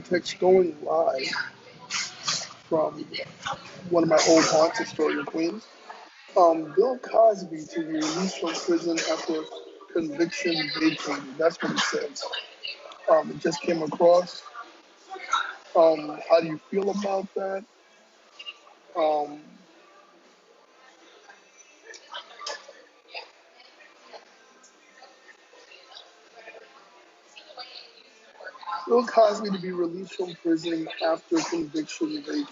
text going live from one of my old haunts, Astoria, Queens. Bill Cosby to be released from prison after conviction vacated. That's what it says. It just came across. How do you feel about that? Um, Bill Cosby to be released from prison after conviction vacated.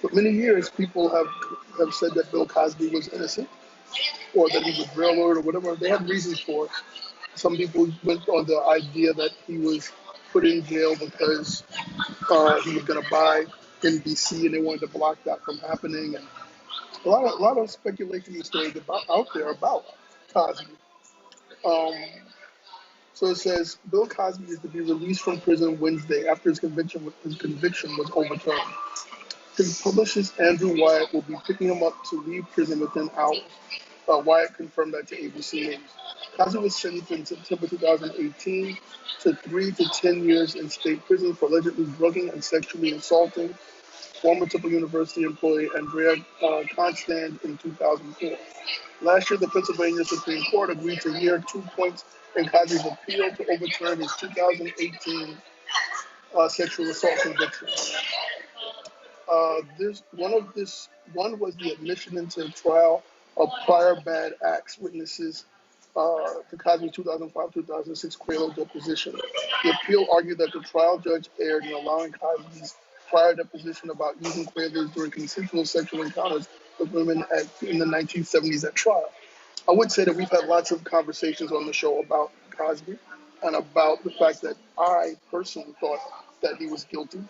For many years, people have said that Bill Cosby was innocent or that he was railroaded or whatever. They had reasons for it. Some people went on the idea that he was put in jail because he was going to buy NBC and they wanted to block that from happening. And a lot of speculation and stories out there about Cosby. Um, so it says Bill Cosby is to be released from prison Wednesday after his conviction was overturned. His publicist Andrew Wyatt will be picking him up to leave prison within hours. Wyatt confirmed that to ABC News. Cosby was sentenced in September 2018 to 3 to 10 years in state prison for allegedly drugging and sexually assaulting former Temple University employee Andrea Constand in 2004. Last year, the Pennsylvania Supreme Court agreed to hear 2 points in Cosby's appeal to overturn his 2018 sexual assault conviction. One was the admission into trial of prior bad acts witnesses to Cosby's 2005-2006 quaalude deposition. The appeal argued that the trial judge erred in allowing Cosby's prior deposition about using quaaludes during consensual sexual encounters with women in the 1970s at trial. I would say that we've had lots of conversations on the show about Cosby and about the fact that I personally thought that he was guilty.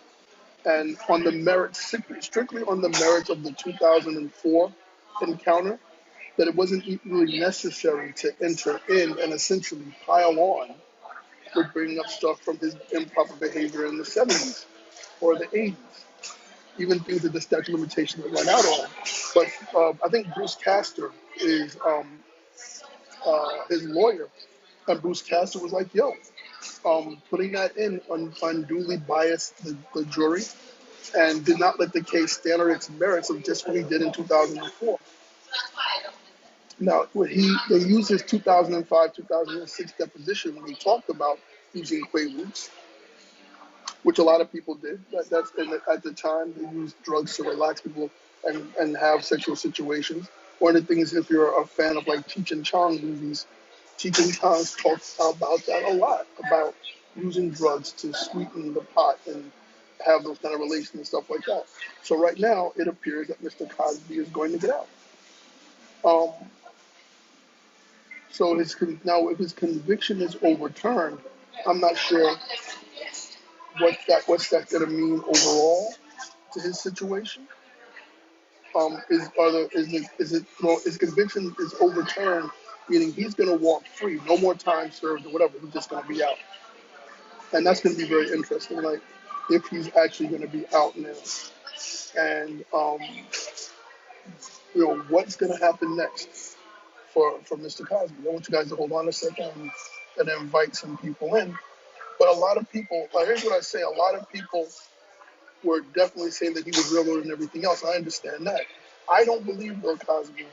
And on the merits, strictly on the merits of the 2004 encounter, that it wasn't really necessary to enter in and essentially pile on with bringing up stuff from his improper behavior in the 70s or the 80s, even things that the statute of limitations had run out on. But I think Bruce Castor is his lawyer, and Bruce Castor was like, yo, putting that in unduly biased the jury and did not let the case stand on its merits of just what he did in 2004. Now, they used his 2005-2006 deposition when he talked about using quaaludes, which a lot of people did. At the time, they used drugs to relax people and have sexual situations. One of the things, if you're a fan of like Cheech and Chong movies, Cheech and Chong talks about that a lot, about using drugs to sweeten the pot and have those kind of relations and stuff like that. So right now, it appears that Mr. Cosby is going to get out. So now, if his conviction is overturned, I'm not sure what's that going to mean overall to his situation. His conviction is overturned, meaning he's going to walk free, no more time served or whatever. He's just going to be out, and that's going to be very interesting. Like if he's actually going to be out now, and what's going to happen next for Mr. Cosby. I want you guys to hold on a second and invite some people in. But a lot of people, here's what I say, a lot of people were definitely saying that he was railroaded and everything else. I understand that. I don't believe Bill Cosby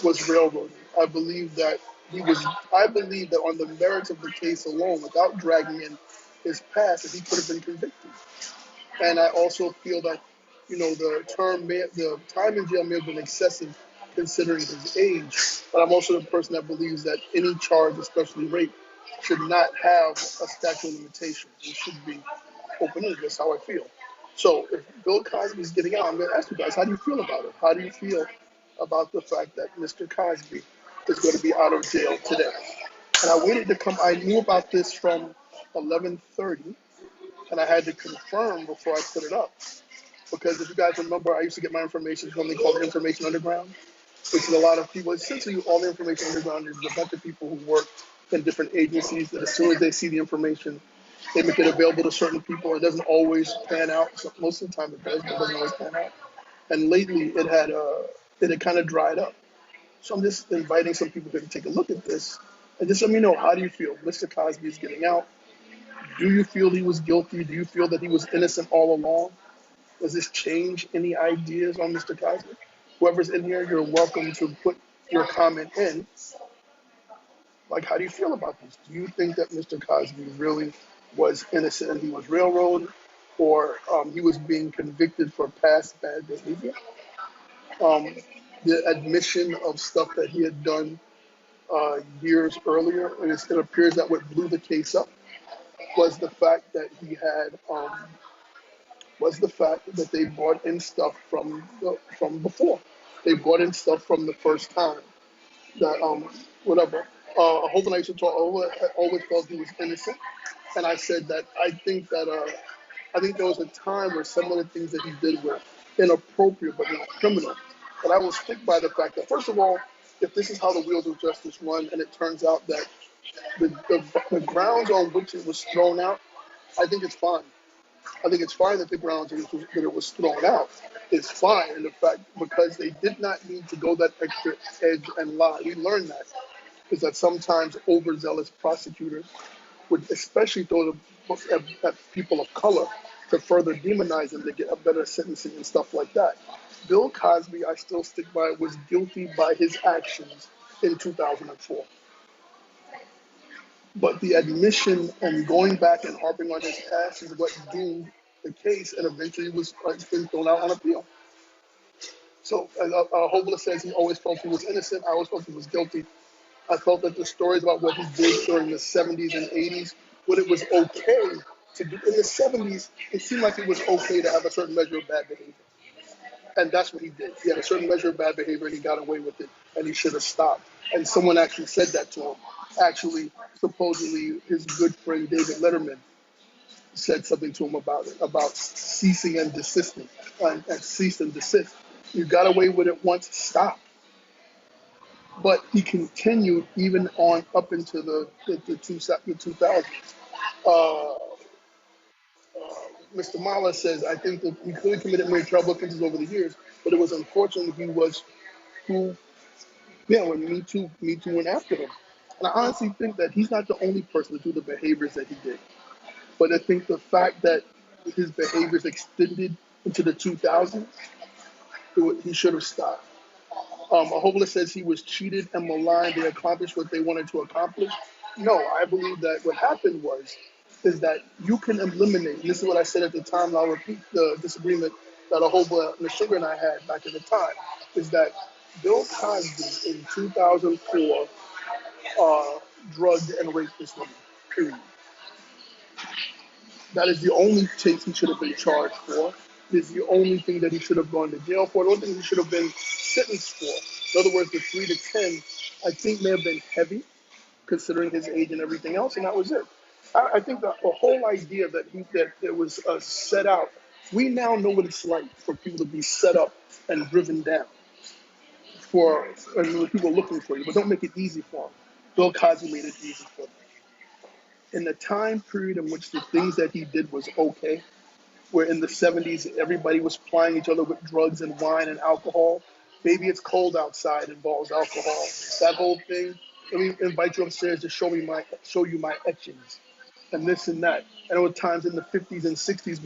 was railroaded. I believe that on the merits of the case alone, without dragging in his past, that he could have been convicted. And I also feel that, the time in jail may have been excessive considering his age. But I'm also the person that believes that any charge, especially rape, should not have a statute of limitations. It should be open-ended. That's how I feel. So if Bill Cosby is getting out, I'm going to ask you guys, how do you feel about it? How do you feel about the fact that Mr. Cosby is going to be out of jail today? And I waited to come. I knew about this from 11:30, and I had to confirm before I put it up. Because if you guys remember, I used to get my information from something called Information Underground, which is a lot of people. Essentially, all the Information Underground is a bunch of people who work in different agencies that as soon as they see the information They make it available to certain people. It doesn't always pan out. So most of the time it does, but it doesn't always pan out. And lately it had kind of dried up. So I'm just inviting some people here to take a look at this and just let me know, how do you feel? Mr. Cosby is getting out. Do you feel he was guilty? Do you feel that he was innocent all along? Does this change any ideas on Mr. Cosby? Whoever's in here, you're welcome to put your comment in. Like, how do you feel about this? Do you think that Mr. Cosby really was innocent and he was railroaded, or he was being convicted for past bad behavior? Um, the admission of stuff that he had done years earlier, and it appears that what blew the case up was the fact that he had was the fact that they brought in stuff from before. They brought in stuff from the first time. That whatever. Hope and I used to talk. I always felt he was innocent, and I said that I think there was a time where some of the things that he did were inappropriate but not criminal. But I will stick by the fact that, first of all, if this is how the wheels of justice run, and it turns out that the grounds on which it was thrown out, I think it's fine. I think it's fine that the grounds in which that it was thrown out is fine. And the fact, because they did not need to go that extra edge and lie. We learned that is that sometimes overzealous prosecutors would especially throw the book at people of color to further demonize them to get a better sentencing and stuff like that. Bill Cosby, I still stick by, was guilty by his actions in 2004. But the admission and going back and harping on his past is what doomed the case, and eventually was it's been thrown out on appeal. So Hobla says he always felt he was innocent. I always felt he was guilty. I felt that the stories about what he did during the 70s and 80s, what it was okay to do in the 70s, it seemed like it was okay to have a certain measure of bad behavior. And that's what he did. He had a certain measure of bad behavior and he got away with it, and he should have stopped. And someone actually said that to him. Actually, supposedly, his good friend David Letterman said something to him about ceasing and desisting, and cease and desist. You got away with it once, stop. But he continued even on up into the 2000s. Uh, Mr. Mala says, I think that he clearly committed many trouble offenses over the years, but it was unfortunate he was who, yeah, when Me Too went after him. And I honestly think that he's not the only person to do the behaviors that he did. But I think the fact that his behaviors extended into the 2000s, he should have stopped. Ahola says he was cheated and maligned. They accomplished what they wanted to accomplish. No, I believe that what happened is that you can eliminate, and this is what I said at the time, and I'll repeat the disagreement that Ahola, Sugar, and I had back at the time, is that Bill Cosby in 2004 drugged and raped this woman, period. That is the only case he should have been charged for. It is the only thing that he should have gone to jail for. The only thing he should have been sentenced for. In other words, the 3 to 10, I think may have been heavy, considering his age and everything else, and that was it. I think that the whole idea that it was set out, we now know what it's like for people to be set up and driven down and people looking for you, but don't make it easy for them. Bill Cosby made it easy for them. In the time period in which the things that he did was okay, where in the 70s everybody was plying each other with drugs and wine and alcohol. Baby, it's cold outside involves alcohol. That whole thing. Let me invite you upstairs to show you my etchings, and this and that. And there were times in the 50s and 60s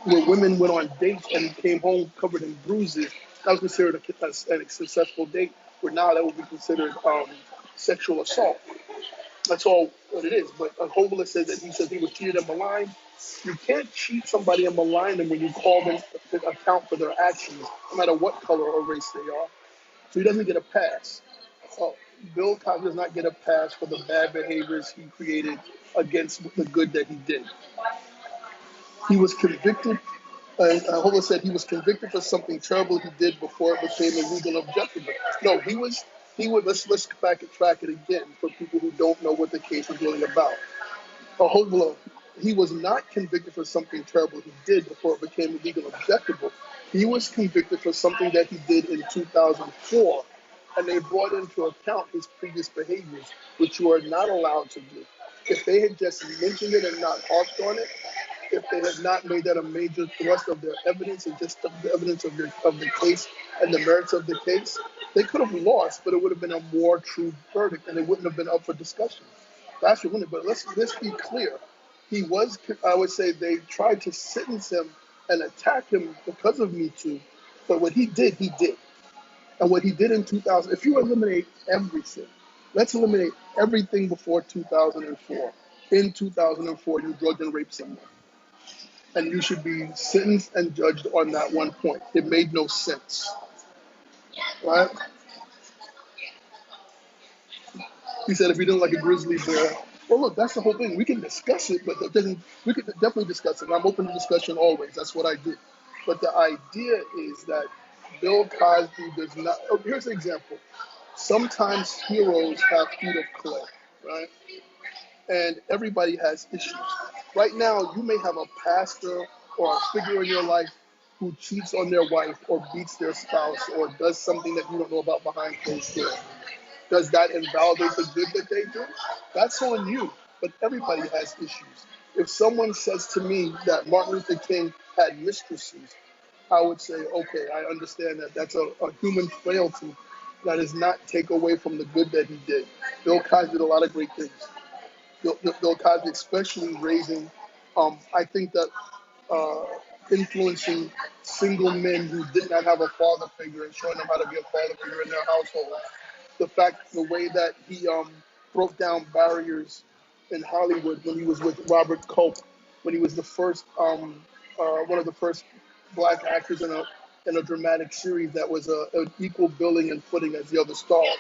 where women went on dates and came home covered in bruises. That was considered a successful date. Where now that would be considered sexual assault. That's all what it is. But Hobola says that he says he was cheated and maligned. You can't cheat somebody and malign them when you call them to account for their actions, no matter what color or race they are. So he doesn't get a pass. Bill Cosby does not get a pass for the bad behaviors he created against the good that he did. He was convicted. Hobola said he was convicted for something terrible he did before it became illegal and objectionable. No, he was. Let's back and track it again for people who don't know what the case was really about. Hobola, he was not convicted for something terrible he did before it became illegal and objectionable. He was convicted for something that he did in 2004, and they brought into account his previous behaviors, which you are not allowed to do. If they had just mentioned it and not harped on it, if they had not made that a major thrust of their evidence and just the evidence of the case and the merits of the case, they could have lost, but it would have been a more true verdict, and it wouldn't have been up for discussion. That's what wouldn't. But let's be clear. He was. I would say they tried to sentence him and attack him because of Me Too, but what he did, he did. And what he did in 2000, if you eliminate everything, let's eliminate everything before 2004. In 2004, you drugged and raped someone. And you should be sentenced and judged on that one point. It made no sense, right? He said if you didn't like a grizzly bear, well, look, that's the whole thing. We can discuss it, but that doesn't. We could definitely discuss it. I'm open to discussion always. That's what I do. But the idea is that Bill Cosby does not. Oh, here's an example. Sometimes heroes have feet of clay, right? And everybody has issues. Right now, you may have a pastor or a figure in your life who cheats on their wife or beats their spouse or does something that you don't know about behind closed doors. Does that invalidate the good that they do? That's on you, but everybody has issues. If someone says to me that Martin Luther King had mistresses, I would say, okay, I understand that that's a human frailty. That does not take away from the good that he did. Bill Cosby did a lot of great things. Bill Cosby, especially raising, I think that uh, influencing single men who did not have a father figure and showing them how to be a father figure in their household. The way that he broke down barriers in Hollywood when he was with Robert Culp, when he was the first, one of the first black actors in a dramatic series that was an equal billing and footing as the other stars.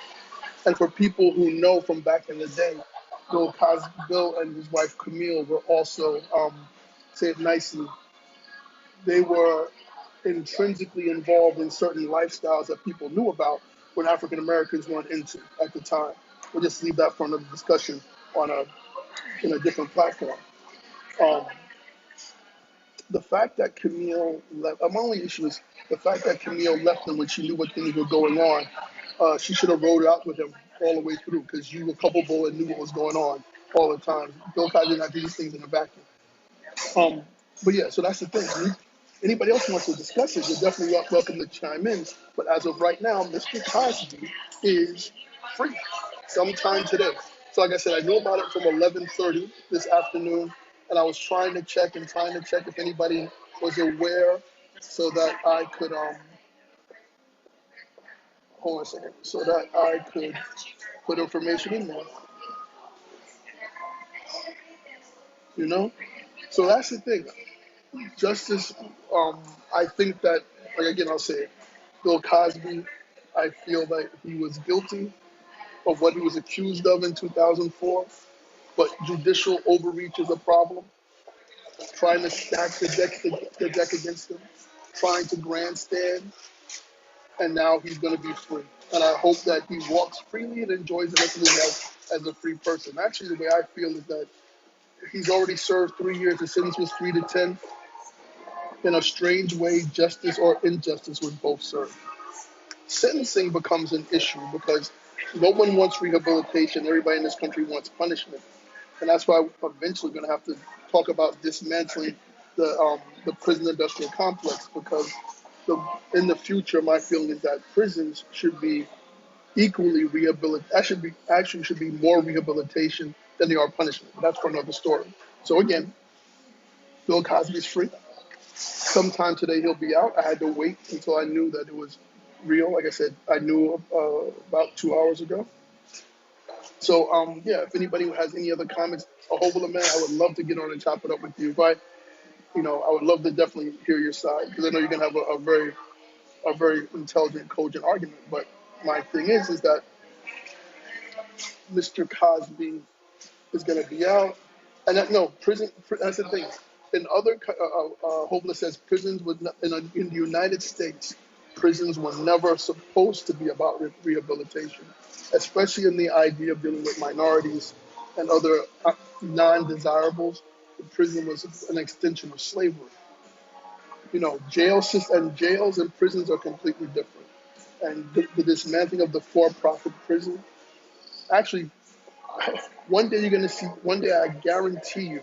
And for people who know from back in the day, Bill and his wife Camille were also, say it nicely, they were intrinsically involved in certain lifestyles that people knew about when African Americans weren't into at the time. We'll just leave that for another discussion on in a different platform. Um, the fact that Camille left, my only issue is the fact that Camille left him when she knew what things were going on. She should have rode out with him all the way through because you were culpable and knew what was going on all the time. Bill Cosby did not do these things in a vacuum. Um, but yeah, so that's the thing. Anybody else who wants to discuss it, you're definitely welcome to chime in. But as of right now, Mr. Cosby is free sometime today. So like I said, I knew about it from 11:30 this afternoon, and I was trying to check if anybody was aware so that I could, hold on a second, so that I could put information in there, you know? So that's the thing. Justice, I think that, like again, I'll say it, Bill Cosby, I feel that he was guilty of what he was accused of in 2004, but judicial overreach is a problem. Trying to stack the deck against him, trying to grandstand, and now he's going to be free. And I hope that he walks freely and enjoys the rest of his life as a free person. Actually, the way I feel is that he's already served 3 years. The sentence was 3 to 10. In a strange way, justice or injustice was both served. Sentencing becomes an issue because no one wants rehabilitation. Everybody in this country wants punishment. And that's why we're eventually going to have to talk about dismantling the prison industrial complex because in the future, my feeling is that prisons should be equally rehabilitated. That should be more rehabilitation than they are punishment. But that's for another story. So again, Bill Cosby is free. Sometime today he'll be out. I had to wait until I knew that it was real. Like I said, I knew about 2 hours ago. So yeah, if anybody has any other comments, a whole man, I would love to get on and chop it up with you. But I would love to definitely hear your side because I know you're gonna have a very intelligent, cogent argument. But my thing is that Mr. Cosby is gonna be out, and no prison. That's the thing. In other, Hopeless says prisons would not, in the United States, prisons were never supposed to be about rehabilitation, especially in the idea of dealing with minorities and other non-desirables. The prison was an extension of slavery. Jails and prisons are completely different. And the dismantling of the for-profit prison, actually, One day you're gonna see. One day I guarantee you,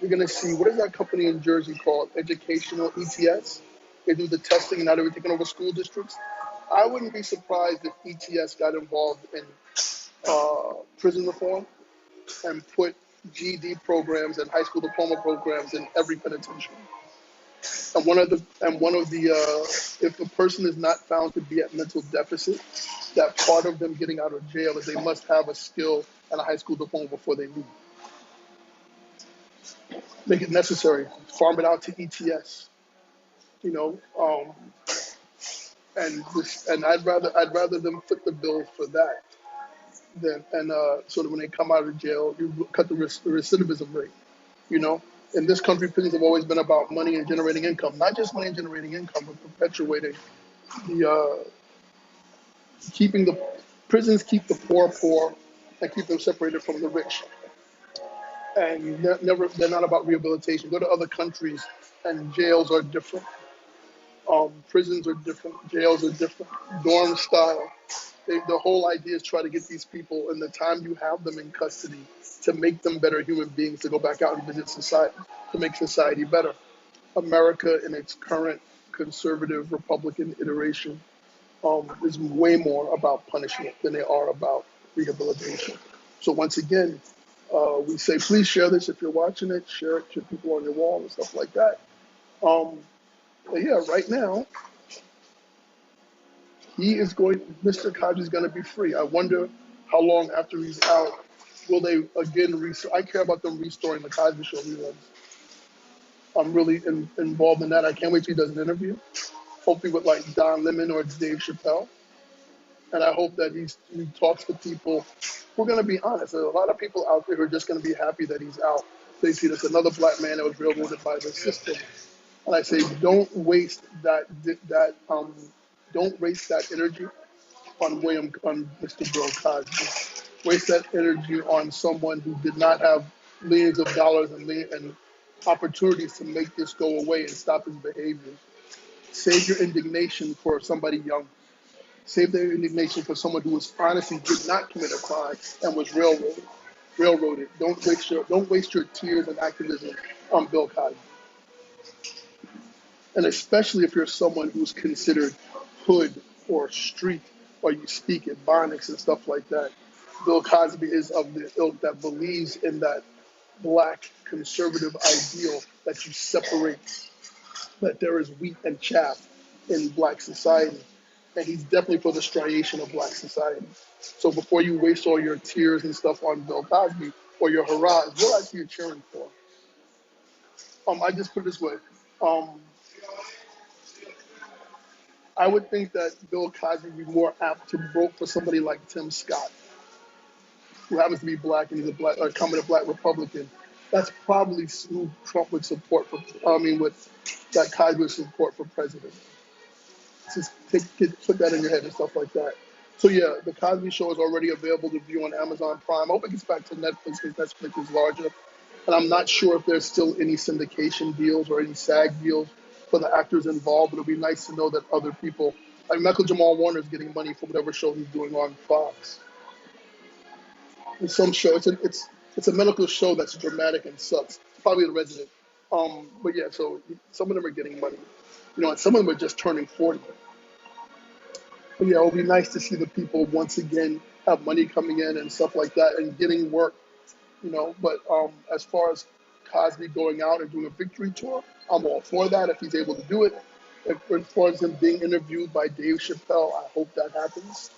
you're gonna see. What is that company in Jersey called? Educational ETS. They do the testing and now they're taking over school districts. I wouldn't be surprised if ETS got involved in prison reform and put GED programs and high school diploma programs in every penitentiary. If a person is not found to be at mental deficit, that part of them getting out of jail is they must have a skill and a high school diploma before they leave. Make it necessary. Farm it out to ETS. You know, and I'd rather them foot the bill for that than so that when they come out of jail, you cut the recidivism rate. You know, in this country, prisons have always been about money and generating income, not just money and generating income, but perpetuating the keeping the prisons keep the poor poor and keep them separated from the rich. And they're not about rehabilitation. Go to other countries, and jails are different. Prisons are different. Jails are different. Dorm style. The whole idea is try to get these people in the time you have them in custody to make them better human beings, to go back out and visit society, to make society better. America in its current conservative Republican iteration is way more about punishment than they are about rehabilitation. So once again, we say, please share this if you're watching it, share it to people on your wall and stuff like that. But yeah, right now, Mr. Cosby's going to be free. I wonder how long after he's out will they again restore. I care about them restoring the Cosby Show reruns. I'm really involved in that. I can't wait till he does an interview, hopefully with like Don Lemon or Dave Chappelle. And I hope that he talks to people. We're going to be honest. There's a lot of people out there who are just going to be happy that he's out. They see this another black man that was railroaded by the system. And I say, don't waste don't waste that energy on Mr. Bill Cosby. Waste that energy on someone who did not have millions of dollars and opportunities to make this go away and stop his behavior. Save your indignation for somebody young. Save their indignation for someone who was honestly did not commit a crime and was railroaded. Don't waste your tears and activism on Bill Cosby. And especially if you're someone who's considered hood or street, or you speak at Bonics and stuff like that. Bill Cosby is of the ilk that believes in that black conservative ideal that you separate, that there is wheat and chaff in black society. And he's definitely for the striation of black society. So before you waste all your tears and stuff on Bill Cosby or your hurrahs, realize who you're cheering for. I just put it this way. I would think that Bill Cosby would be more apt to vote for somebody like Tim Scott, who happens to be black and he's a black, a black Republican. That's probably who Trump would support that Cosby would support for president. Just put that in your head and stuff like that. So yeah, the Cosby Show is already available to view on Amazon Prime. I hope it gets back to Netflix because Netflix is larger. And I'm not sure if there's still any syndication deals or any SAG deals for the actors involved, but it'll be nice to know that other people, like Michael Jamal Warner, is getting money for whatever show he's doing on Fox. In some show, it's a medical show that's dramatic and sucks. It's probably The Resident. But yeah, so some of them are getting money, and some of them are just turning 40. But yeah, it'll be nice to see the people once again have money coming in and stuff like that and getting work. But as far as Cosby going out and doing a victory tour, I'm all for that if he's able to do it. As far as him being interviewed by Dave Chappelle, I hope that happens.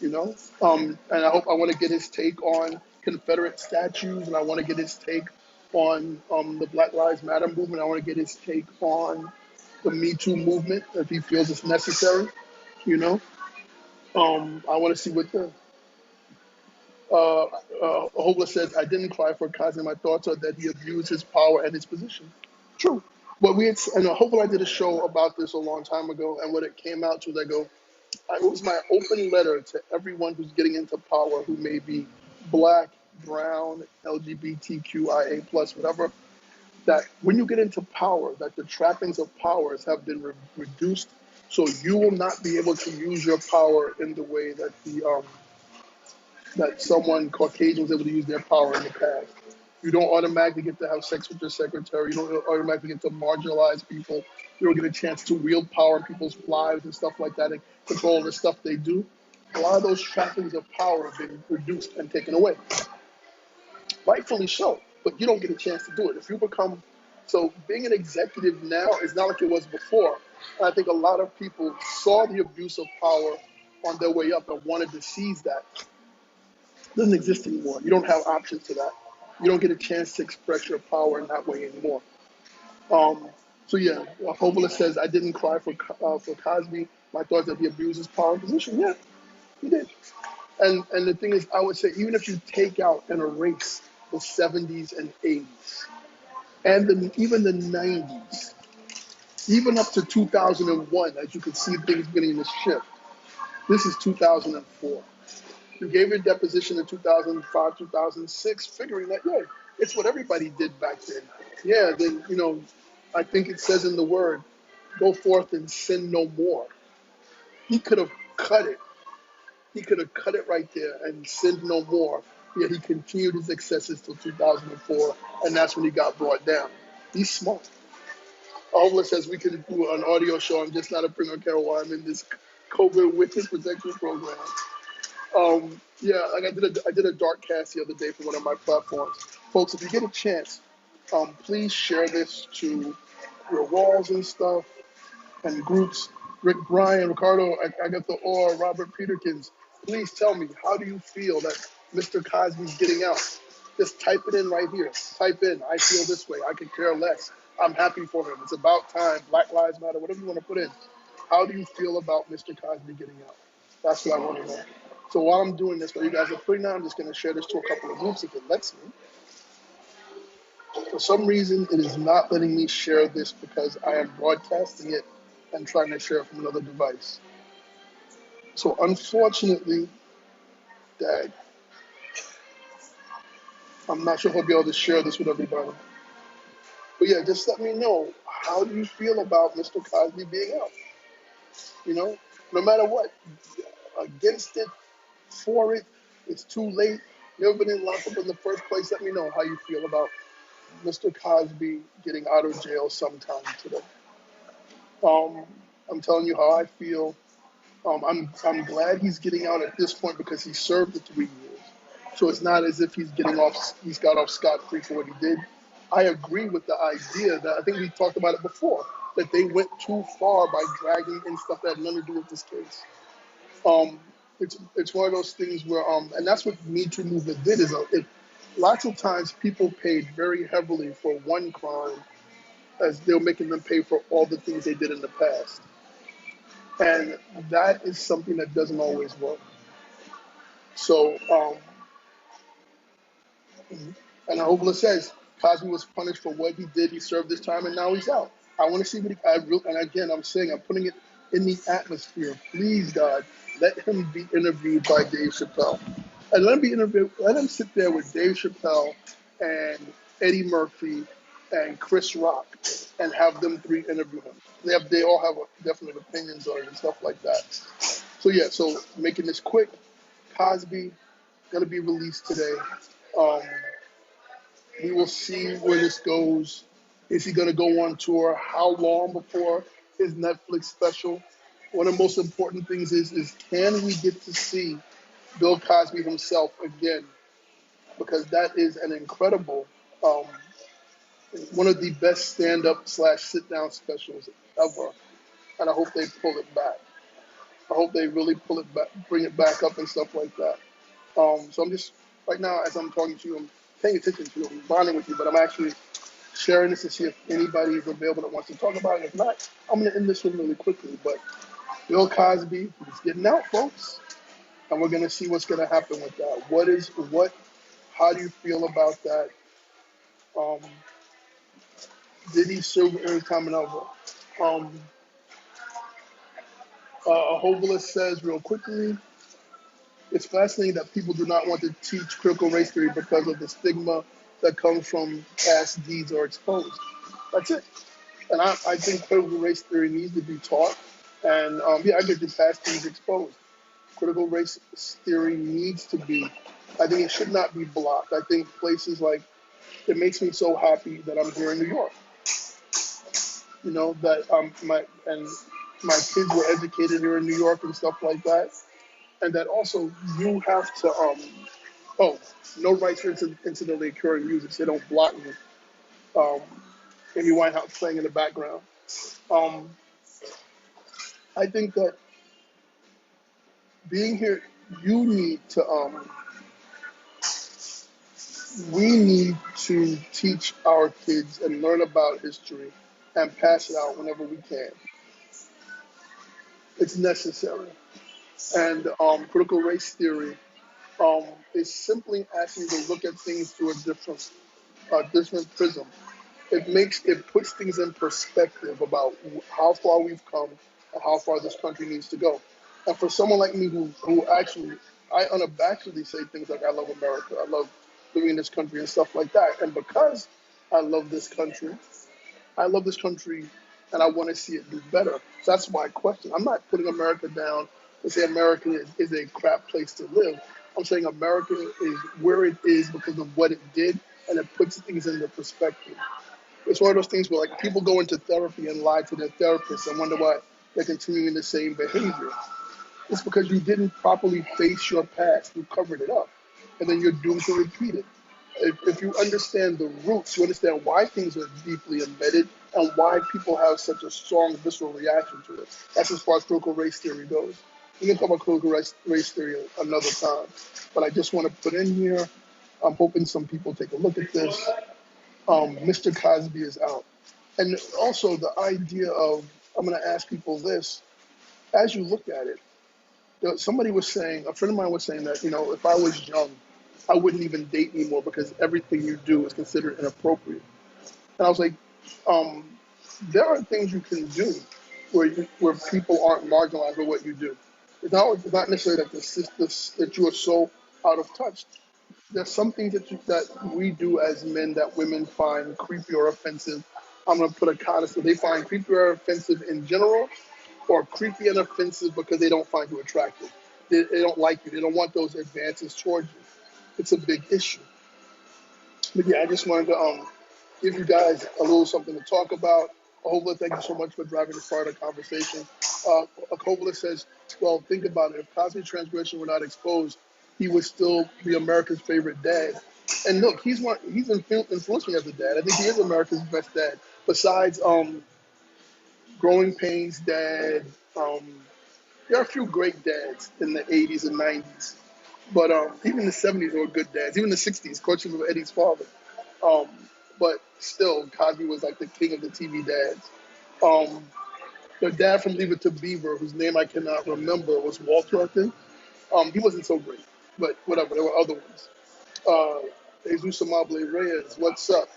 And I want to get his take on Confederate statues, and I want to get his take on the Black Lives Matter movement. I want to get his take on the Me Too movement if he feels it's necessary. I want to see what the Hopeless says, I didn't cry for Cosby. My thoughts are that he abused his power and his position. True. But hopefully I did a show about this a long time ago, and what it came out to was it was my open letter to everyone who's getting into power who may be black, brown, LGBTQIA+, whatever, that when you get into power, that the trappings of powers have been reduced, so you will not be able to use your power in the way that that someone Caucasian was able to use their power in the past. You don't automatically get to have sex with your secretary. You don't automatically get to marginalize people. You don't get a chance to wield power in people's lives and stuff like that and control the stuff they do. A lot of those trappings of power have been reduced and taken away. Rightfully so, but you don't get a chance to do it. If you become, so being an executive now is not like it was before. And I think a lot of people saw the abuse of power on their way up and wanted to seize that. It doesn't exist anymore. You don't have options to that. You don't get a chance to express your power in that way anymore. Um, so yeah, Hobola says, I didn't cry for Cosby. My thoughts that he abused his power and position. Yeah, he did. And the thing is, I would say, even if you take out and erase the 70s and 80s, and even the 90s, even up to 2001, as you can see things beginning to shift, this is 2004. You gave your deposition in 2005, 2006, figuring that, yeah, it's what everybody did back then. Yeah, then, I think it says in the word, go forth and sin no more. He could have cut it. He could have cut it right there and sinned no more. Yet he continued his excesses till 2004, and that's when he got brought down. He's smart. Almost says we could do an audio show. I'm just not a print on camera while I'm in this COVID witness protection program. Yeah, like I did a dark cast the other day for one of my platforms. Folks, if you get a chance, please share this to your walls and stuff and groups. Rick Bryan, Ricardo Agatha Robert Peterkins, please tell me, how do you feel that Mr. Cosby's getting out? Just type it in right here. Type in, I feel this way. I could care less. I'm happy for him. It's about time. Black Lives Matter, whatever you want to put in. How do you feel about Mr. Cosby getting out? That's what I want to know. So while I'm doing this, while you guys are putting on, I'm just going to share this to a couple of groups if it lets me. For some reason, it is not letting me share this because I am broadcasting it and trying to share it from another device. So unfortunately, Dad, I'm not sure if I'll be able to share this with everybody. But yeah, just let me know, how do you feel about Mr. Cosby being out? No matter what, against it, for it, it's too late. You ever been in lockup in the first place? Let me know how you feel about Mr. Cosby getting out of jail sometime today. I'm telling you how I feel. I'm glad he's getting out at this point because he served the 3 years. So it's not as if he's got off scot-free for what he did. I agree with the idea that, I think we talked about it before, that they went too far by dragging in stuff that had nothing to do with this case. It's one of those things where, and that's what Me Too movement did, is lots of times people paid very heavily for one crime as they were making them pay for all the things they did in the past. And that is something that doesn't always work. So, and Hobla says Cosby was punished for what he did. He served his time, and now he's out. I want to see what and again, I'm saying, I'm putting it in the atmosphere. Please, God, let him be interviewed by Dave Chappelle. And let him sit there with Dave Chappelle and Eddie Murphy and Chris Rock and have them three interview him. They all have definite opinions on it and stuff like that. So yeah, so making this quick, Cosby gonna be released today. We will see where this goes. Is he gonna go on tour? How long before his Netflix special? One of the most important things is can we get to see Bill Cosby himself again? Because that is an incredible, one of the best stand-up / sit-down specials ever. And I hope they pull it back. I hope they really pull it back, bring it back up and stuff like that. So I'm just, right now, as I'm talking to you, I'm paying attention to you, I'm bonding with you, but I'm actually sharing this to see if anybody is available that wants to talk about it. If not, I'm going to end this one really quickly. But Bill Cosby is getting out, folks. And we're going to see what's going to happen with that. How do you feel about that? Did he serve early time and over? Hoveless says real quickly, it's fascinating that people do not want to teach critical race theory because of the stigma that comes from past deeds or exposed. That's it. And I think critical race theory needs to be taught. And yeah, I get the past deeds exposed. critical race theory needs to be. I think it should not be blocked. I think places like, it makes me so happy that I'm here in New York. You know, that my kids were educated here in New York and stuff like that. And that also you have to oh, no rights for incidentally occurring music, so they don't block me. Um, Amy Winehouse playing in the background. Um, I think that being here, you need to we need to teach our kids and learn about history and pass it out whenever we can. It's necessary. And critical race theory is simply asking you to look at things through a different prism. It puts things in perspective about how far we've come and how far this country needs to go. And for someone like me who actually, I unabashedly say things like, I love America, I love living in this country and stuff like that. And because I love this country and I want to see it do better. So that's my question. I'm not putting America down to say America is a crap place to live. I'm saying America is where it is because of what it did, and it puts things into perspective. It's one of those things where like people go into therapy and lie to their therapist and wonder why they're continuing the same behavior. It's because you didn't properly face your past. You covered it up. And then you're doomed to repeat it. If you understand the roots, you understand why things are deeply embedded and why people have such a strong visceral reaction to it. That's as far as critical race theory goes. We can talk about critical race theory another time. But I just want to put in here, I'm hoping some people take a look at this. Mr. Cosby is out. And also the idea of, I'm going to ask people this, as you look at it, somebody was saying, a friend of mine was saying that, you know, if I was young, I wouldn't even date anymore because everything you do is considered inappropriate. And I was like, um, there are things you can do where people aren't marginalized for what you do. It's not necessarily that that you are so out of touch. There's some things that we do as men that women find creepy or offensive. I'm gonna put a connoisseur. They find creepy or offensive in general, or creepy and offensive because they don't find you attractive. They don't like you. They don't want those advances towards you. It's a big issue. But yeah, I just wanted to give you guys a little something to talk about. Ahola, thank you so much for driving this part of the conversation. Ahola says, well, think about it. If Cosby's transgression were not exposed, he would still be America's favorite dad. And look, he's influenced me as a dad. I think he is America's best dad. Besides Growing Pains' dad, there are a few great dads in the 80s and 90s. But even the 70s were good dads. Even the 60s, coaching with Eddie's father. Um, but still, Cosby was like the king of the TV dads. Um, the dad from Leave It to Beaver, whose name I cannot remember, was Walter, I think. He wasn't so great, but whatever. There were other ones. Jesus Amable Reyes, what's up?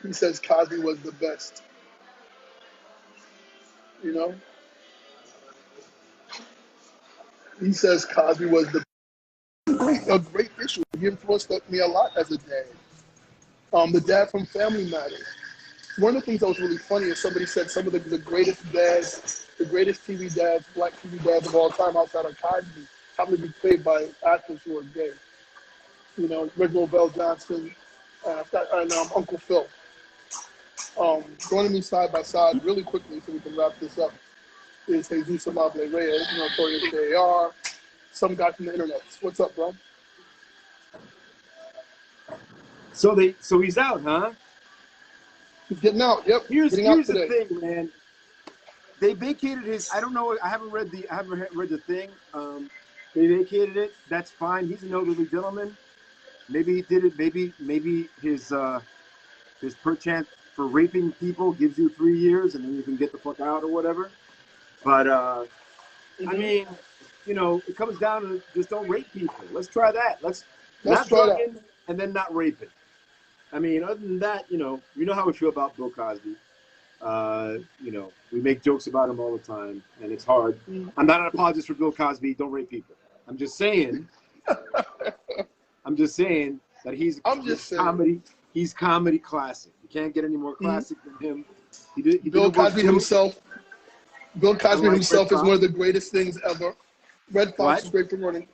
He says Cosby was the best. You know, he says Cosby was a great issue. He influenced me a lot as a dad. The dad from Family Matters. One of the things that was really funny is somebody said some of the greatest dads, the greatest TV dads, black TV dads of all time outside of Cosby, happen to be played by actors who are gay. You know, Reginald Bell Johnson, and Uncle Phil. Joining me side by side really quickly so we can wrap this up is Jesus Amable Reyes, notorious JR, some guy from the internet. What's up, bro? So he's out, huh? He's getting out. Yep. Here's out the thing, man. They vacated his. I don't know. I haven't read the thing. They vacated it. That's fine. He's an elderly gentleman. Maybe he did it. Maybe his perchance for raping people gives you 3 years and then you can get the fuck out or whatever. But I mean, you know, it comes down to just don't rape people. Let's try that. Let's not drugging and then not raping. I mean, other than that, you know how we feel about Bill Cosby. You know, we make jokes about him all the time, and it's hard. I'm not an apologist for Bill Cosby. Don't rape people. I'm just saying that he's comedy. He's comedy classic. You can't get any more classic than him. Bill Cosby himself. Bill Cosby himself is one of the greatest things ever. Red Fox What? is great for running.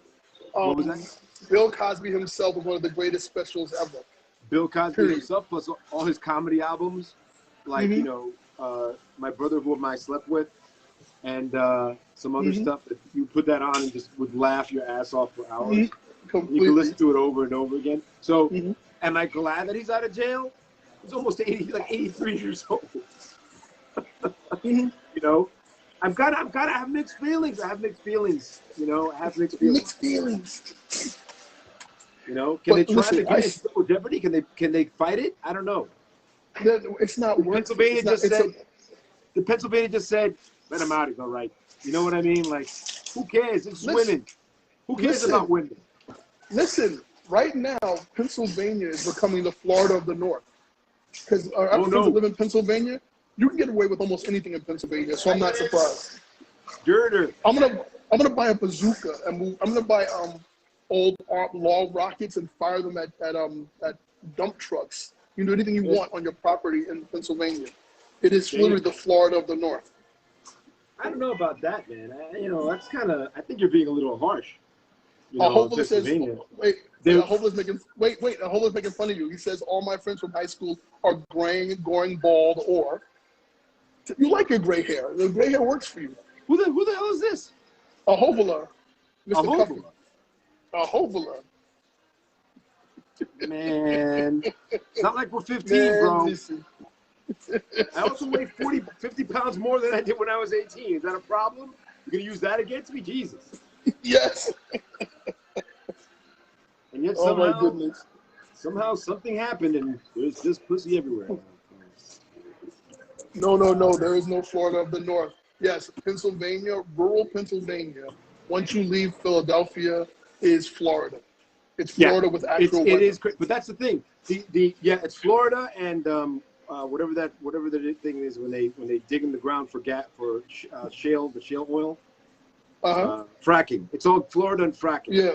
What was that? Bill Cosby himself was one of the greatest specials ever. Bill Cosby Period. himself, plus all his comedy albums, like My Brother Whom I Slept With, and some other stuff that you put that on and just would laugh your ass off for hours. Completely. You can listen to it over and over again. So, am I glad that he's out of jail? He's almost 80, like 83 years old. You know, I have mixed feelings. I have mixed feelings. You know, I have mixed feelings. Mixed feelings. You know, can they try listen, to get it with Jeopardy? Can they fight it? I don't know. It's not worth Pennsylvania it. The Pennsylvania just said, let him out. He's all right. You know what I mean? Like, who cares? It's women. Who cares about women? Listen, right now, Pennsylvania is becoming the Florida of the North. Because our friends that live in Pennsylvania, you can get away with almost anything in Pennsylvania, so I'm not surprised. Girder. I'm gonna buy a bazooka and I'm gonna buy old law rockets and fire them at dump trucks. You can do anything you want on your property in Pennsylvania. It is literally the Florida of the North. I don't know about that, man. That's kind of. I think you're being a little harsh. A homeless says, a homeless making fun of you. He says, all my friends from high school are going bald, or you like your gray hair. The gray hair works for you. Who the hell is this? A hoveler. Mr. Cuffy. A hoveler. Man, it's not like we're 15, bro. I also weigh 50 pounds more than I did when I was 18. Is that a problem? You're going to use that against me? Jesus. Yes. And yet my goodness. Somehow something happened and there's just pussy everywhere. No. There is no Florida of the North. Yes, Pennsylvania, rural Pennsylvania, once you leave Philadelphia, is Florida. It's Florida with actual weather. It is, but that's the thing. It's Florida and whatever the thing is when they dig in the ground for the shale oil. Fracking. It's all Florida and fracking. Yeah.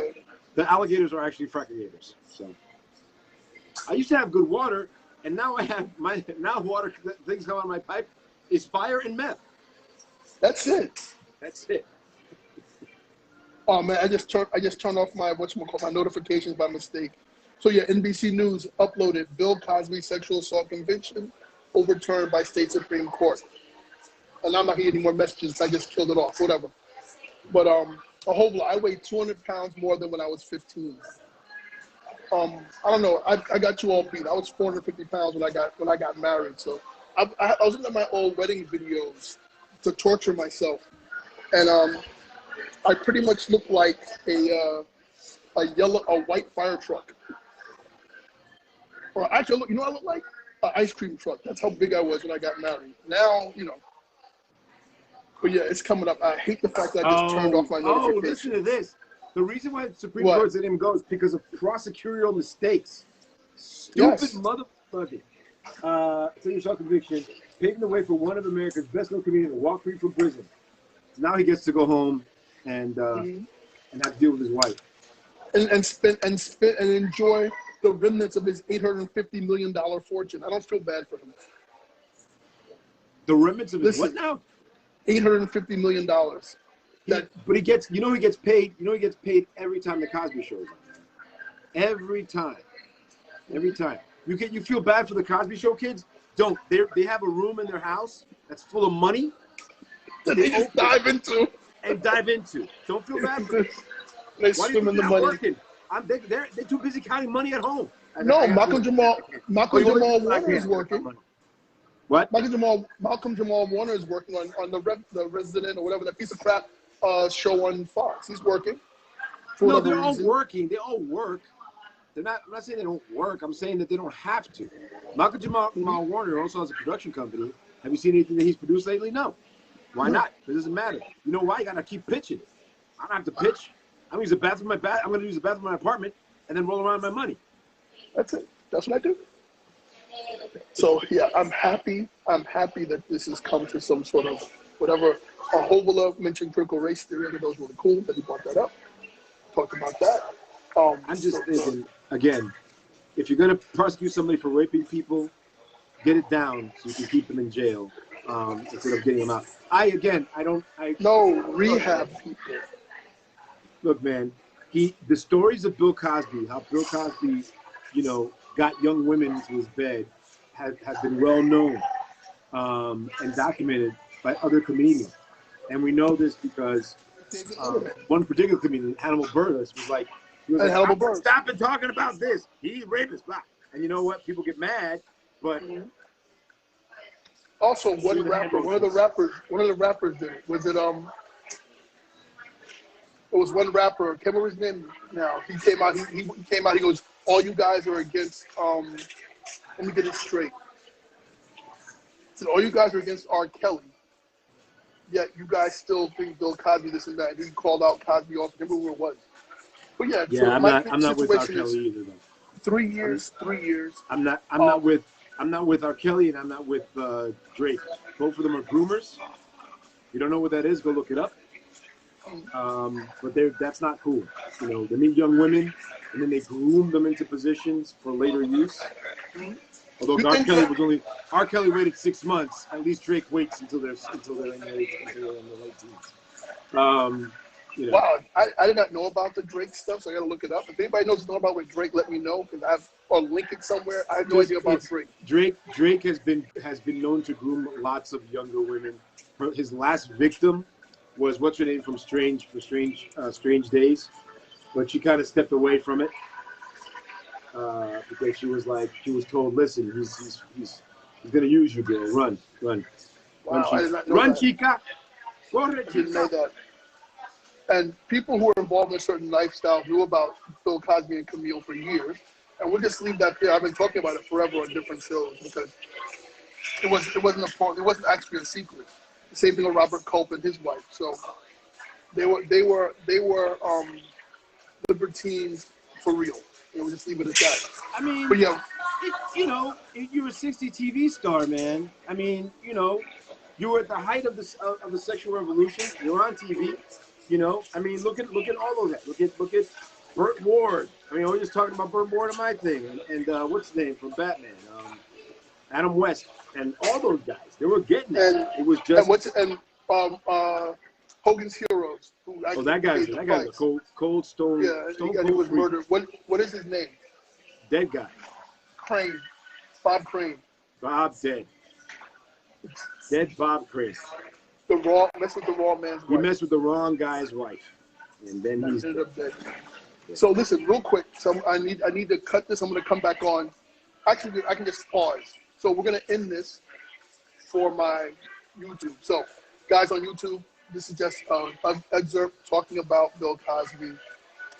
The alligators are actually frackingators. So I used to have good water, and now I have water. Things come out of my pipe is fire and meth. That's it. That's it. Oh man, I just turned off my my notifications by mistake. So yeah, NBC News uploaded Bill Cosby sexual assault conviction overturned by state Supreme Court. And I'm not getting any more messages. I just killed it off. Whatever. But a whole lot. I weighed 200 pounds more than when I was 15. I don't know. I got you all beat. I was 450 pounds when I got married. So I was looking at my old wedding videos to torture myself, and I pretty much look like a white fire truck. Or actually, you know what I look like? An ice cream truck. That's how big I was when I got married. Now, But yeah, it's coming up. I hate the fact that I just turned off my notifications. Oh, listen to this. The reason why the Supreme Court let him go is because of prosecutorial mistakes. Stupid motherfucker. Senior assault conviction, paving the way for one of America's best known comedians to walk free from prison. So now he gets to go home and have to deal with his wife. And enjoy the remnants of his $850 million fortune. I don't feel bad for him. The remnants of his what now? $850 million. But he gets paid. He gets paid every time the Cosby Show is on. Every time. You feel bad for the Cosby Show kids? Don't. They have a room in their house that's full of money that they just dive into. Don't feel bad for them. They swim in the money. Working? They're too busy counting money at home. No, Malcolm Jamal Warner is working. What? Malcolm Jamal Warner is working on the Resident or whatever, that piece of crap show on Fox. He's working. No, they're all working. They all work. I'm not saying they don't work. I'm saying that they don't have to. Malcolm Jamal Warner also has a production company. Have you seen anything that he's produced lately? No. Why not? It doesn't matter. You know why? You gotta keep pitching. I don't have to pitch. I'm gonna use the bathroom I'm gonna use the bathroom in my apartment and then roll around my money. That's it. That's what I do. So yeah, I'm happy that this has come to some sort of whatever. Hovola mentioned critical race theory. I think that was really cool that he brought that up. Talked about that. I'm just thinking, again, if you're going to prosecute somebody for raping people, get it down so you can keep them in jail instead of getting them out. Rehab people. Look, man, the stories of Bill Cosby, how Bill Cosby, you know, got young women into his bed, have been well known and documented by other comedians. And we know this because one particular comedian, Hannibal Buress, he was like, Hannibal Buress. stop and talking about this. He's rapist, blah. And you know what? People get mad, but also one of the rappers did it. Was it It was one rapper, I can't remember his name now. He came out, he came out, he goes, all you guys are against, let me get it straight. He said, all you guys are against R. Kelly, yet you guys still think Bill Cosby this and that. And he called out Cosby off, I remember who it was. But yeah, yeah, so I'm not with R. Kelly either, though. 3 years, 3 years. I'm not with R. Kelly, and I'm not with Drake. Both of them are groomers. If you don't know what that is, go look it up. But that's not cool. You know, they meet young women and then they groom them into positions for later use. Although R. Kelly waited 6 months. At least Drake waits until they're in their late teens. You know. Wow, I did not know about the Drake stuff, so I got to look it up. If anybody knows more about with Drake, let me know because I'll link it somewhere. I have no idea about Drake. Drake has been known to groom lots of younger women. His last victim was what's her name from Strange Days, but she kind of stepped away from it because she was told, listen, he's gonna use you, girl. Run. Wow, I did not know run, that. chica. I didn't know that. And people who are involved in a certain lifestyle knew about Bill Cosby and Camille for years, and we'll just leave that there. I've been talking about it forever on different shows because it wasn't actually a secret. The same thing with Robert Culp and his wife. So they were libertines for real. We'll just leave it at that. I mean, but yeah, you're a 60 TV star, man. I mean, you were at the height of the sexual revolution. You're on TV. I mean, look at all of that. Look at Burt Ward. I mean, I was just talking about Burt Ward on my thing, and what's his name from Batman? Adam West, and all those guys. They were getting it. It was just Hogan's Heroes. That guy's a cold stone. Yeah, Stone he was murdered. What is his name? Dead guy. Crane. Bob Crane. Bob dead. Dead Bob Crane. Messed with the wrong man's wife. He messed with the wrong guy's wife, and then he's ended up dead. So listen, real quick. So I need to cut this. I'm going to come back on. Actually, I can just pause. So we're going to end this for my YouTube. So guys on YouTube, this is just an excerpt talking about Bill Cosby,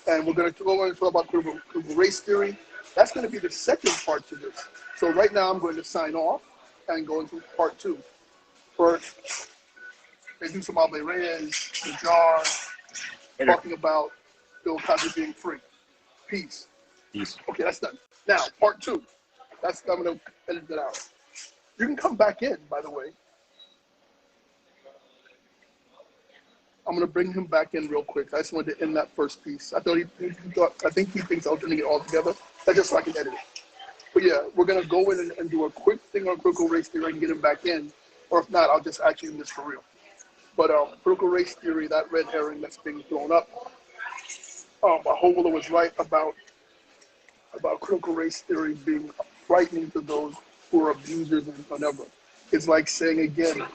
and we're going to go on and talk about critical race theory. That's going to be the second part to this. So right now, I'm going to sign off and go into part 2. First, they do some Ave Reyes, the jar, talking about Bill Cosby being free. Peace. Okay, that's done. Now, part 2. I'm going to edit that out. You can come back in, by the way. I'm going to bring him back in real quick. I just wanted to end that first piece. I think he thinks I was doing it all together. That's just so I can edit it. But yeah, we're going to go in and do a quick thing on critical race theory. I can get him back in. Or if not, I'll just actually end this for real. But critical race theory, that red herring that's being thrown up, Hohler was right about critical race theory being frightening to those who are abusers and whatever. It's like saying again,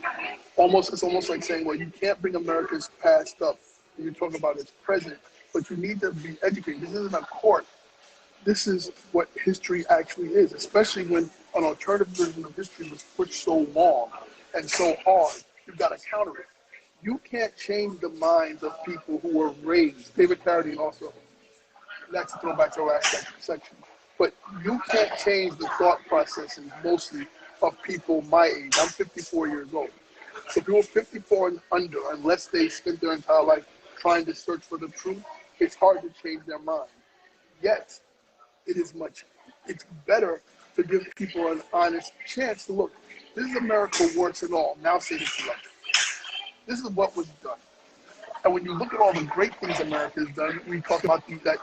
it's almost like saying, well, you can't bring America's past up. You're talking about its present, but you need to be educated. This isn't a court. This is what history actually is, especially when an alternative version of history was pushed so long and so hard. You've got to counter it. You can't change the minds of people who were raised. David Carradine also. That's to throw back to our last section. But you can't change the thought processes mostly of people my age. I'm 54 years old. So people 54 and under, unless they spent their entire life trying to search for the truth, it's hard to change their mind. Yet, it's better to give people an honest chance to look. This is America, warts and all. Now say this to us. This is what was done. And when you look at all the great things America has done, we talk about that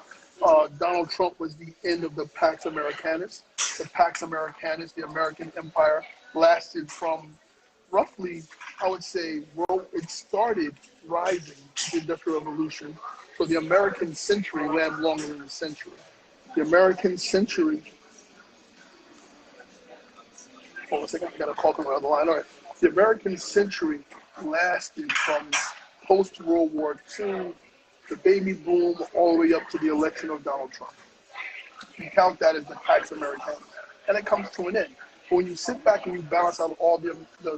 Donald Trump was the end of the Pax Americanus. The Pax Americanus, the American empire, lasted from roughly, I would say, it started rising, the Industrial Revolution, So the American century lasted longer than the century. The American century, hold on a second, I got a call from my other line. All right. The American century lasted from post-World War II, the baby boom, all the way up to the election of Donald Trump. You count that as the Pax Americana, and it comes to an end. But when you sit back and you balance out all the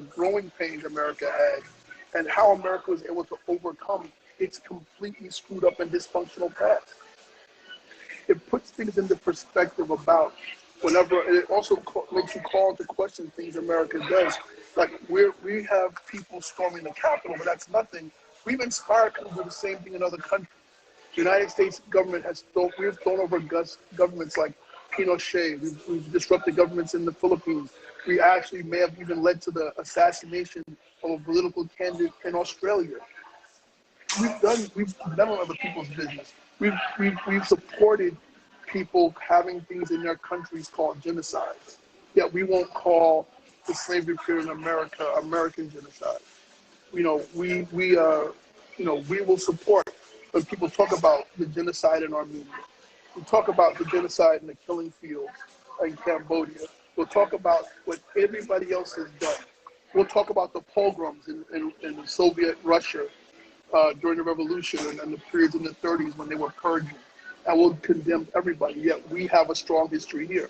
growing pains America had and how America was able to overcome its completely screwed up and dysfunctional past, it puts things into perspective about whenever, and it also makes you call into question things America does. Like we have people storming the Capitol, but that's nothing. We've inspired people to do the same thing in other countries. The United States government we've thrown over governments like Pinochet. We've disrupted governments in the Philippines. We actually may have even led to the assassination of a political candidate in Australia. We've meddled other people's business. We've supported people having things in their countries called genocides. Yet we won't call the slavery period in America American genocide. We will support when people talk about the genocide in Armenia. We talk about the genocide in the killing fields in Cambodia. We'll talk about what everybody else has done. We'll talk about the pogroms in Soviet Russia during the revolution and the periods in the 30s when they were purging. And we'll condemn everybody, yet we have a strong history here.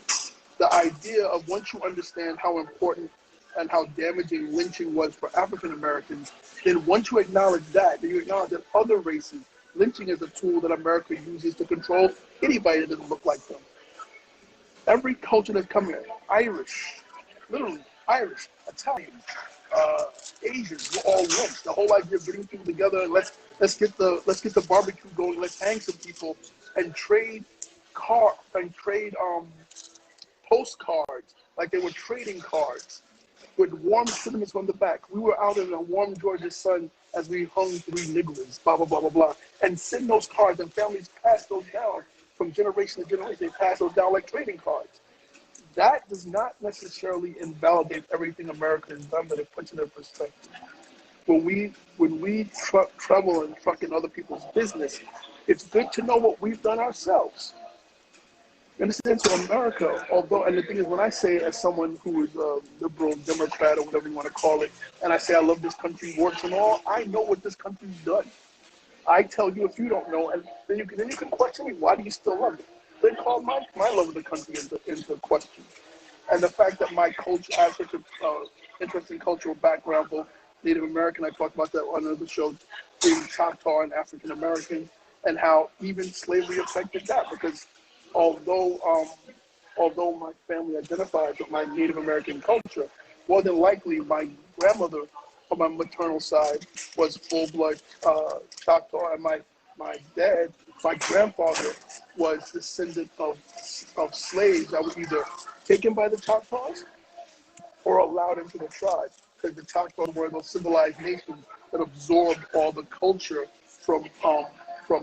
The idea of once you understand how important and how damaging lynching was for African Americans, then once you acknowledge that, then you acknowledge that other races, lynching is a tool that America uses to control anybody that doesn't look like them. Every culture that's come here, Irish, literally Irish, Italian, Asians, we're all lynched. The whole idea of getting people together and let's get the barbecue going, let's hang some people and trade postcards like they were trading cards with warm sentiments on the back. We were out in a warm Georgia sun as we hung 3 niggas, blah, blah, blah, blah, blah, and send those cards, and families pass those down from generation to generation. They pass those down like trading cards. That does not necessarily invalidate everything America has done, but it puts it in perspective. When we travel and truck in other people's business, it's good to know what we've done ourselves. In the sense of America, although, and the thing is, when I say as someone who is a liberal, Democrat, or whatever you want to call it, and I say I love this country, warts and all, I know what this country's done. I tell you if you don't know, and then you can question me, why do you still love it? Then call my love of the country into question. And the fact that my culture, I have such an interesting cultural background, both Native American, I talked about that on another show, being Choctaw and African American, and how even slavery affected that, because although my family identifies with my Native American culture, more than likely my grandmother on my maternal side was full-blood Choctaw, and my dad, my grandfather, was descendant of slaves that were either taken by the Choctaws or allowed into the tribe, because the Choctaws were those civilized nations that absorbed all the culture from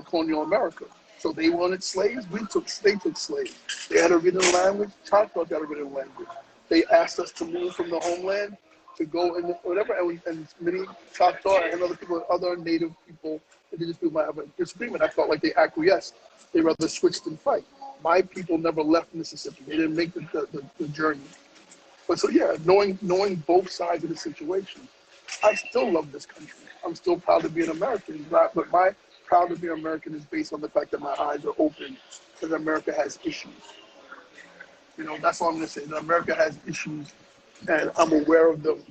colonial America. So they wanted slaves, they took slaves. They had a written language, Choctaws had a written language. They asked us to move from the homeland to go in whatever, and many Choctaw and other native people, indigenous people might have a disagreement. I felt like they acquiesced. They rather switched and fight. My people never left Mississippi. They didn't make the journey. But so yeah, knowing both sides of the situation, I still love this country. I'm still proud to be an American, but my proud to be an American is based on the fact that my eyes are open, because America has issues. That's all I'm going to say. That America has issues, and I'm aware of them.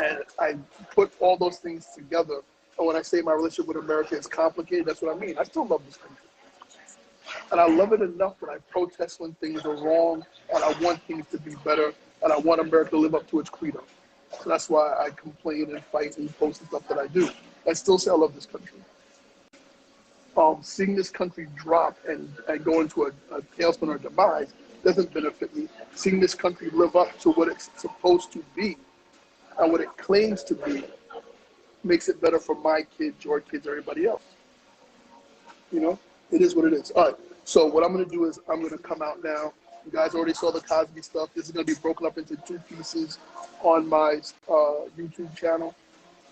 And I put all those things together. And when I say my relationship with America is complicated, that's what I mean. I still love this country. And I love it enough that I protest when things are wrong, and I want things to be better, and I want America to live up to its credo. So that's why I complain and fight and post the stuff that I do. I still say I love this country. Seeing this country drop and go into a tailspin or demise doesn't benefit me. Seeing this country live up to what it's supposed to be and what it claims to be makes it better for my kids, your kids, everybody else. It is what it is. All right. So what I'm going to do is I'm going to come out now. You guys already saw the Cosby stuff. This is going to be broken up into 2 pieces on my YouTube channel.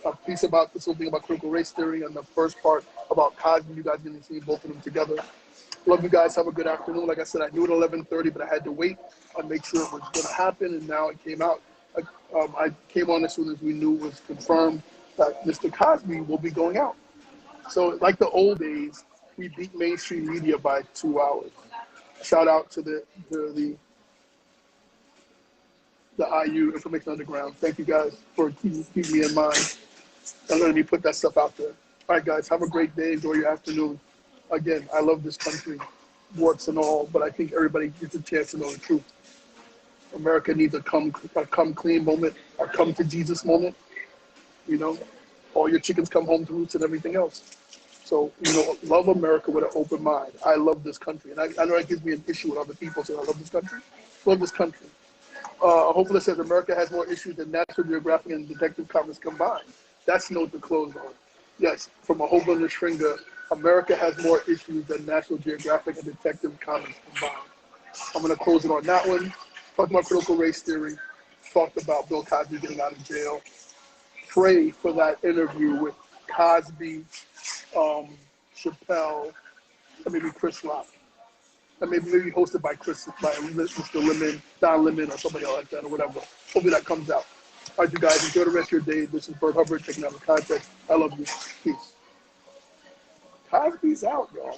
a piece about this whole thing about critical race theory, and the first part about Cosby. You guys didn't see both of them together. Love you guys. Have a good afternoon. Like I said, I knew at 11:30, but I had to wait and make sure it was going to happen, and now it came out. I came on as soon as we knew it was confirmed that Mr. Cosby will be going out. So, like the old days, we beat mainstream media by 2 hours. Shout out to the IU Information Underground. Thank you guys for keeping me in mind and letting me put that stuff out there. All right, guys, have a great day. Enjoy your afternoon. Again, I love this country, warts and all, but I think everybody gets a chance to know the truth. America needs a come clean moment, a come to Jesus moment. You know, all your chickens come home to roots and everything else. So, love America with an open mind. I love this country. And I know that gives me an issue with other people saying I love this country. Love this country. Hopefully it says America has more issues than National Geographic and Detective Comics combined. That's note to close on. Yes, from a Hobo and a Stringer, America has more issues than National Geographic and Detective Comics combined. I'm going to close it on that one. Talked about critical race theory. Talked about Bill Cosby getting out of jail. Pray for that interview with Cosby, Chappelle, and maybe Chris Rock. And maybe hosted by Mr. Lemon, Don Lemon, or somebody like that, or whatever. Hopefully that comes out. All right, you guys, enjoy the rest of your day. This is Bert Hubbard, taking out the context. I love you. Peace. Cosby's out, y'all.